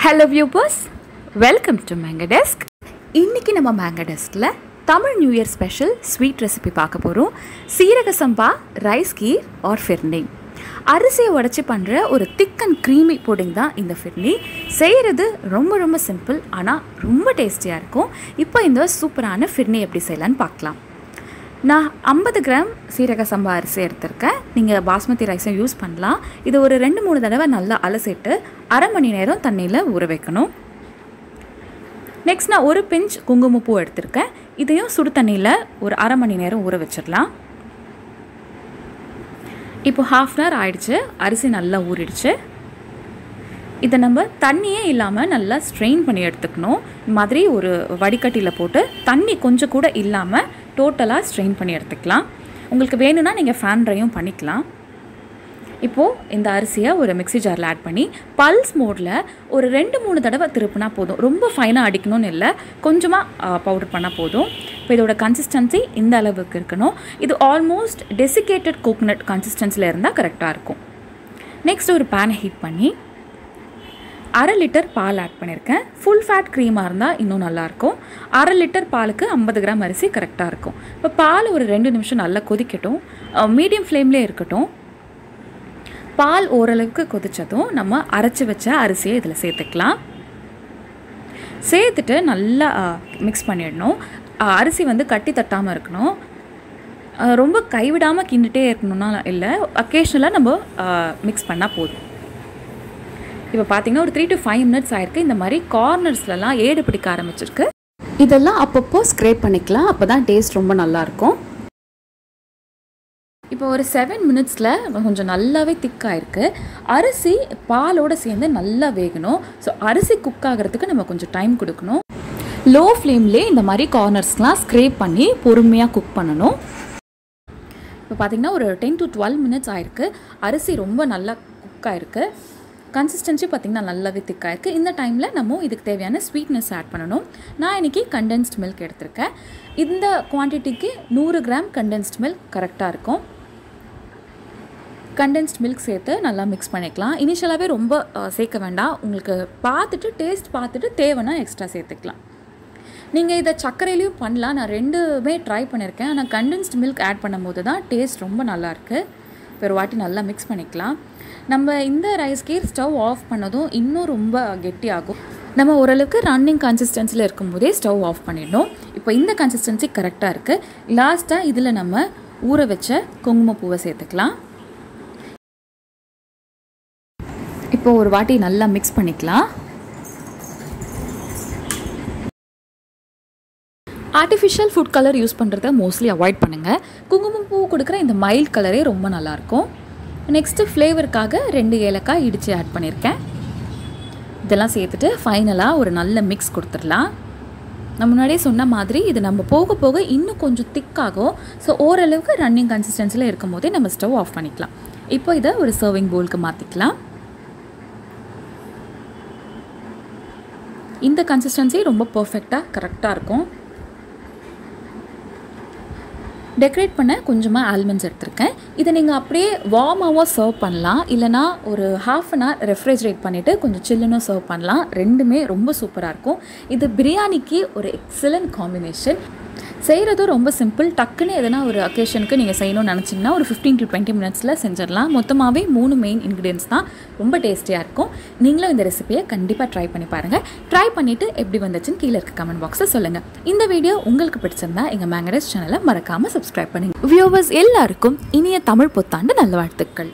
Hello viewers, welcome to Mango Desk. இன்னைக்கு நம்ம Mango Deskல Tamil new year special sweet recipe பார்க்க போறோம். சீரக சம்பா ரைஸ் கீர் ஆர் ஃபிர்னி. அரிசியை உடைச்சு பண்ற ஒரு திக் அண்ட் க்ரீமி புடிங் தான் இந்த ஃபிர்னி. செய்யறது ரொம்ப சிம்பிள் ஆனா ரொம்ப டேஸ்டியா இருக்கும். இப்போ இந்த சூப்பரான ஃபிர்னி எப்படி செய்யலாம்னு பார்க்கலாம். நான் 50 கிராம் சீரக சம்பா அரிசி எடுத்திருக்கேன். நீங்கள் பாஸ்மதி ரைஸும் யூஸ் பண்ணலாம். இது ஒரு 2-3 தடவை நல்லா அலசிட்டு அரை மணி நேரம் தண்ணியில் ஊற வைக்கணும். நெக்ஸ்ட் நான் ஒரு பிஞ்ச் குங்குமப்பூ எடுத்திருக்கேன். இதையும் சுடு தண்ணியில் ஒரு அரை மணி நேரம் ஊற வச்சிடலாம். இப்போ 1/2 hour ஆயிடுச்சு. அரிசி நல்லா ஊறிடுச்சு. இதை நம்ம தண்ணியே இல்லாமல் நல்லா ஸ்ட்ரெயின் பண்ணி எடுத்துக்கணும். இந்த மாதிரி ஒரு வடிகட்டியில் போட்டு தண்ணி கொஞ்சம் கூட இல்லாமல் டோட்டலாக ஸ்ட்ரெயின் பண்ணி எடுத்துக்கலாம். உங்களுக்கு வேணும்னா நீங்கள் ஃபேன் ட்ரையும் பண்ணிக்கலாம். இப்போது இந்த அரிசியை ஒரு மிக்ஸி ஜாரில் ஆட் பண்ணி பல்ஸ் மோடில் ஒரு 2-3 தடவை திருப்பினா போதும். ரொம்ப ஃபைனாக அடிக்கணும்னு இல்லை, கொஞ்சமாக பவுடர் பண்ணால் போதும். இப்போ இதோட கன்சிஸ்டன்சி இந்த அளவுக்கு இருக்கணும். இது ஆல்மோஸ்ட் டெசிகேட்டட் கோகோனட் கன்சிஸ்டன்சியில் இருந்தால் கரெக்டாக இருக்கும். நெக்ஸ்ட் ஒரு பேனை ஹீட் பண்ணி 1/2 லிட்டர் பால் ஆட் பண்ணியிருக்கேன். ஃபுல் ஃபேட் க்ரீமாக இருந்தால் இன்னும் நல்லாயிருக்கும். 1/2 லிட்டர் பாலுக்கு 50 கிராம் அரிசி கரெக்டாக இருக்கும். இப்போ பால் ஒரு 2 நிமிஷம் நல்லா கொதிக்கட்டும். மீடியம் ஃப்ளேம்லேயே இருக்கட்டும். பால் ஓரளவுக்கு கொதித்ததும் நம்ம அரைச்சி வச்ச அரிசியை இதில் சேர்த்துக்கலாம். சேர்த்துட்டு நல்லா மிக்ஸ் பண்ணிடணும். அரிசி கட்டி தட்டாமல் இருக்கணும். ரொம்ப கைவிடாமல் கிண்டிகிட்டே இருக்கணும்னா இல்லை, அக்கேஷ்னலாக நம்ம மிக்ஸ் பண்ணால் போதும். இப்போ பார்த்தீங்கன்னா ஒரு 3 to 5 minutes ஆயிருக்கு. இந்த மாதிரி கார்னர்ஸ்லாம் ஏடு பிடிக்க ஆரம்பிச்சிருக்கு. இதெல்லாம் அப்பப்போ ஸ்க்ரேப் பண்ணிக்கலாம். அப்போ தான் டேஸ்ட் ரொம்ப நல்லாயிருக்கும். இப்போ ஒரு 7 minutesல கொஞ்சம் நல்லாவே திக்காயிருக்கு. அரிசி பாலோடு சேர்ந்து நல்லா வேகணும். ஸோ அரிசி குக் ஆகிறதுக்கு நம்ம கொஞ்சம் டைம் கொடுக்கணும். லோ ஃப்ளேம்லேயே இந்த மாதிரி கார்னர்ஸ்லாம் ஸ்க்ரேப் பண்ணி பொறுமையாக குக் பண்ணணும். இப்போ பார்த்தீங்கன்னா ஒரு 10 to 12 minutes ஆயிருக்கு. அரிசி ரொம்ப நல்லா குக் ஆயிருக்கு. கன்சிஸ்டன்சி பார்த்திங்கன்னா நல்லாவே திக்காயிருக்கு. இந்த டைமில் நம்ம இதுக்கு தேவையான ஸ்வீட்னஸ் ஆட் பண்ணணும். நான் இன்றைக்கி கண்டென்ஸ்ட் மில்க் எடுத்திருக்கேன். இந்த குவான்டிட்டிக்கு 100 கிராம் கண்டென்ஸ்ட் மில்க் கரெக்டாக இருக்கும். கண்டென்ஸ்ட் மில்க் சேர்த்து நல்லா மிக்ஸ் பண்ணிக்கலாம். இனிஷியலாகவே ரொம்ப சேர்க்க வேண்டாம். உங்களுக்கு டேஸ்ட் பார்த்துட்டு தேவைன்னா எக்ஸ்ட்ரா சேர்த்துக்கலாம். நீங்கள் இதை சர்க்கரையிலையும் பண்ணலாம். நான் 2மே ட்ரை பண்ணியிருக்கேன். ஆனால் கண்டென்ஸ்ட் மில்க் ஆட் பண்ணும்போது தான் டேஸ்ட் ரொம்ப நல்லாயிருக்கு. இப்போ ஒரு வாட்டி நல்லா மிக்ஸ் பண்ணிக்கலாம். நம்ம இந்த ரைஸ் கீர் ஸ்டவ் ஆஃப் பண்ணதும் இன்னும் ரொம்ப கெட்டியாகும். நம்ம ஓரளவுக்கு ரன்னிங் கன்சிஸ்டன்சியில் இருக்கும்போதே ஸ்டவ் ஆஃப் பண்ணிடணும். இப்போ இந்த கன்சிஸ்டன்சி கரெக்டாக இருக்குது. லாஸ்ட்டாக இதில் நம்ம ஊற வச்ச குங்குமப்பூவை சேர்த்துக்கலாம். இப்போ ஒரு வாட்டி நல்லா மிக்ஸ் பண்ணிக்கலாம். ஆர்டிஃபிஷியல் ஃபுட் கலர் யூஸ் பண்ணுறத மோஸ்ட்லி அவாய்ட் பண்ணுங்கள். குங்குமப்பூ கொடுக்குற இந்த மைல்ட் கலரே ரொம்ப நல்லாயிருக்கும். நெக்ஸ்ட்டு ஃப்ளேவருக்காக 2 ஏலக்காய் இடித்து ஆட் பண்ணியிருக்கேன். இதெல்லாம் சேர்த்துட்டு ஃபைனலாக ஒரு நல்ல மிக்ஸ் கொடுத்துடலாம். நான் முன்னாடியே சொன்ன மாதிரி இது நம்ம போக போக இன்னும் கொஞ்சம் திக்காகும். ஸோ ஓரளவுக்கு ரன்னிங் கன்சிஸ்டன்சியில் இருக்கும் போதே நம்ம ஸ்டவ் ஆஃப் பண்ணிக்கலாம். இப்போ இதை ஒரு சர்விங் பவுலுக்கு மாற்றிக்கலாம். இந்த கன்சிஸ்டன்சி ரொம்ப பர்ஃபெக்டாக கரெக்டாக இருக்கும். டெக்கரேட் பண்ண கொஞ்சமாக ஆல்மண்ட்ஸ் எடுத்திருக்கேன். இதை நீங்கள் அப்படியே வார்மாவாக சர்வ் பண்ணலாம். இல்லைனா ஒரு 1/2 hour ரெஃப்ரிஜரேட் பண்ணிவிட்டு கொஞ்சம் சில்லுன்னு சர்வ் பண்ணலாம். ரெண்டுமே ரொம்ப சூப்பராக இருக்கும். இது பிரியாணிக்கு ஒரு எக்ஸலண்ட் காம்பினேஷன். செய்கிறதும் ரொம்ப சிம்பிள். டக்குன்னு எதனா ஒரு அக்கேஷனுக்கு நீங்கள் செய்யணும்னு நினச்சிங்கன்னா ஒரு 15 to 20 minutesல செஞ்சிடலாம். மொத்தமாகவே 3 மெயின் இன்க்ரீடியன்ஸ் தான். ரொம்ப டேஸ்டியாக இருக்கும். நீங்களும் இந்த ரெசிபியை கண்டிப்பாக ட்ரை பண்ணி பாருங்கள். ட்ரை பண்ணிவிட்டு எப்படி வந்துச்சுன்னு கீழே இருக்க கமெண்ட் பாக்ஸில் சொல்லுங்கள். இந்த வீடியோ உங்களுக்கு பிடிச்சிருந்தா எங்கள் மேங்கோ டெஸ்க் சேனலை மறக்காமல் சப்ஸ்கிரைப் பண்ணுங்கள். வியூவர்ஸ் எல்லாருக்கும் இனிய தமிழ் புத்தாண்டு நல்வாழ்த்துக்கள்.